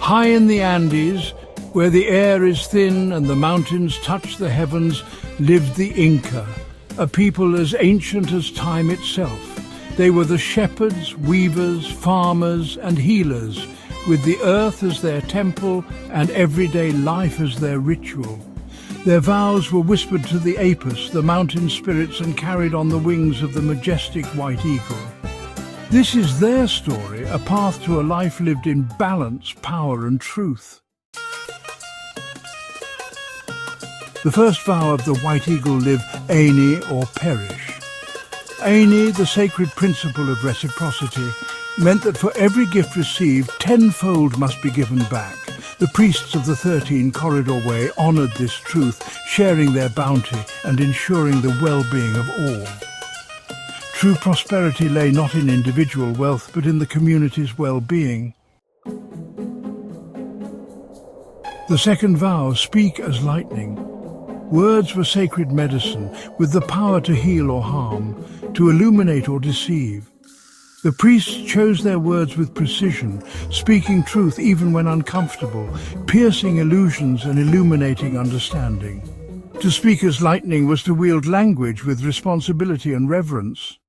High in the Andes, where the air is thin and the mountains touch the heavens, lived the Inca, a people as ancient as time itself. They were the shepherds, weavers, farmers and healers, with the earth as their temple and everyday life as their ritual. Their vows were whispered to the Apis, the mountain spirits, and carried on the wings of the majestic white eagle. This is their story, a path to a life lived in balance, power and truth. The first vow of the white eagle lived Aini or perish. Aini, the sacred principle of reciprocity, meant that for every gift received, tenfold must be given back. The priests of the 13 Corridor Way honoured this truth, sharing their bounty and ensuring the well-being of all. True prosperity lay not in individual wealth, but in the community's well-being. The second vow, speak as lightning. Words were sacred medicine, with the power to heal or harm, to illuminate or deceive. The priests chose their words with precision, speaking truth even when uncomfortable, piercing illusions and illuminating understanding. To speak as lightning was to wield language with responsibility and reverence.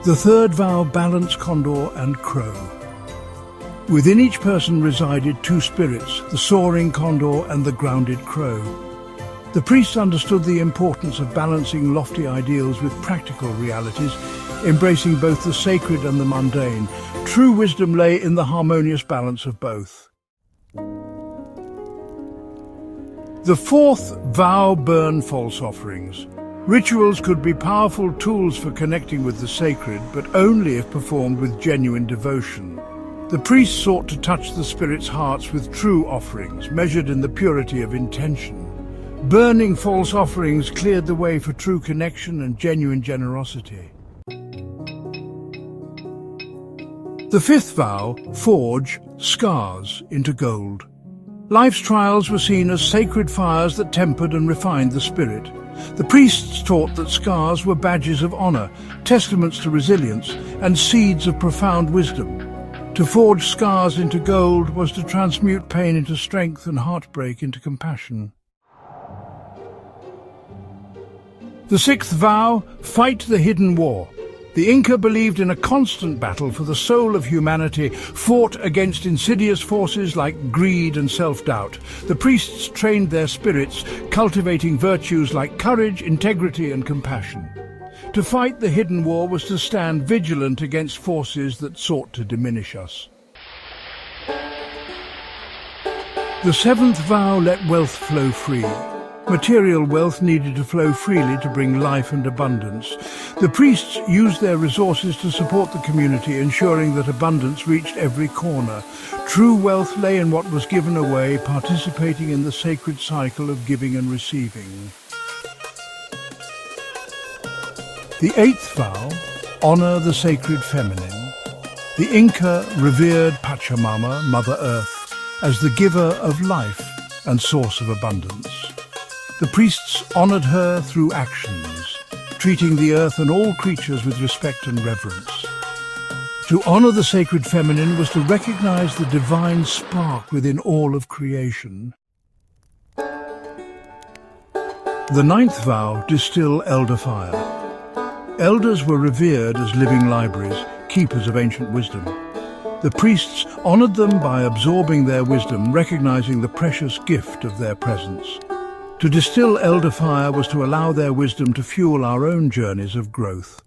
The third vow, balance condor and crow. Within each person resided two spirits, the soaring condor and the grounded crow. The priests understood the importance of balancing lofty ideals with practical realities, embracing both the sacred and the mundane. True wisdom lay in the harmonious balance of both. The fourth vow, burn false offerings. Rituals could be powerful tools for connecting with the sacred, but only if performed with genuine devotion. The priests sought to touch the spirits' hearts with true offerings, measured in the purity of intention. Burning false offerings cleared the way for true connection and genuine generosity. The fifth vow, forge scars into gold. Life's trials were seen as sacred fires that tempered and refined the spirit. The priests taught that scars were badges of honor, testaments to resilience, and seeds of profound wisdom. To forge scars into gold was to transmute pain into strength and heartbreak into compassion. The sixth vow, fight the hidden war. The Inca believed in a constant battle for the soul of humanity, fought against insidious forces like greed and self-doubt. The priests trained their spirits, cultivating virtues like courage, integrity and compassion. To fight the hidden war was to stand vigilant against forces that sought to diminish us. The seventh vow, let wealth flow free. Material wealth needed to flow freely to bring life and abundance. The priests used their resources to support the community, ensuring that abundance reached every corner. True wealth lay in what was given away, participating in the sacred cycle of giving and receiving. The eighth vow, honor the sacred feminine. The Inca revered Pachamama, Mother Earth, as the giver of life and source of abundance. The priests honored her through actions, treating the earth and all creatures with respect and reverence. To honor the sacred feminine was to recognize the divine spark within all of creation. The ninth vow, distill elder fire. Elders were revered as living libraries, keepers of ancient wisdom. The priests honored them by absorbing their wisdom, recognizing the precious gift of their presence. To distill elder fire was to allow their wisdom to fuel our own journeys of growth.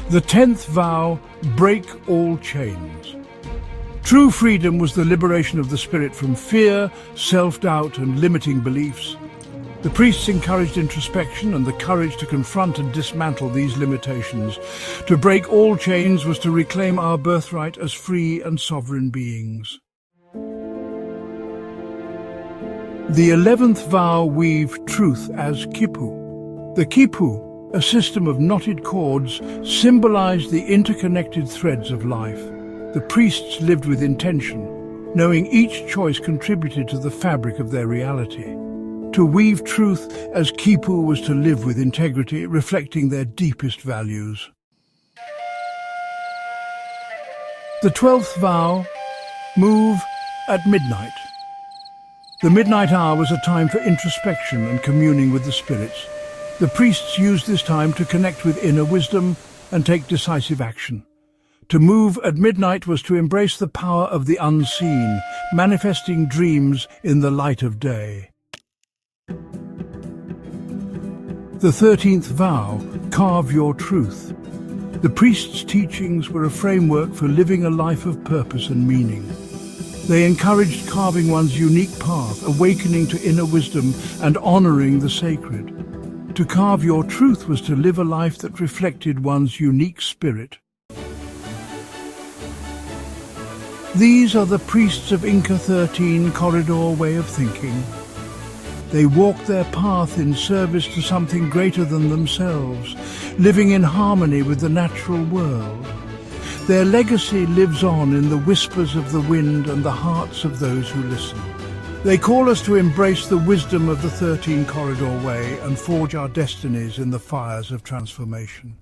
The 10th vow, break all chains. True freedom was the liberation of the spirit from fear, self-doubt and limiting beliefs. The priests encouraged introspection and the courage to confront and dismantle these limitations. To break all chains was to reclaim our birthright as free and sovereign beings. The 11th vow, weave truth as quipu. The quipu, a system of knotted cords, symbolized the interconnected threads of life. The priests lived with intention, knowing each choice contributed to the fabric of their reality. To weave truth as quipu was to live with integrity, reflecting their deepest values. The 12th vow, move at midnight. The midnight hour was a time for introspection and communing with the spirits. The priests used this time to connect with inner wisdom and take decisive action. To move at midnight was to embrace the power of the unseen, manifesting dreams in the light of day. The 13th vow, carve your truth. The priest's teachings were a framework for living a life of purpose and meaning. They encouraged carving one's unique path, awakening to inner wisdom and honoring the sacred. To carve your truth was to live a life that reflected one's unique spirit. These are the priests of Inca 13 corridor way of thinking. They walked their path in service to something greater than themselves, living in harmony with the natural world. Their legacy lives on in the whispers of the wind and the hearts of those who listen. They call us to embrace the wisdom of the 13 corridor way and forge our destinies in the fires of transformation.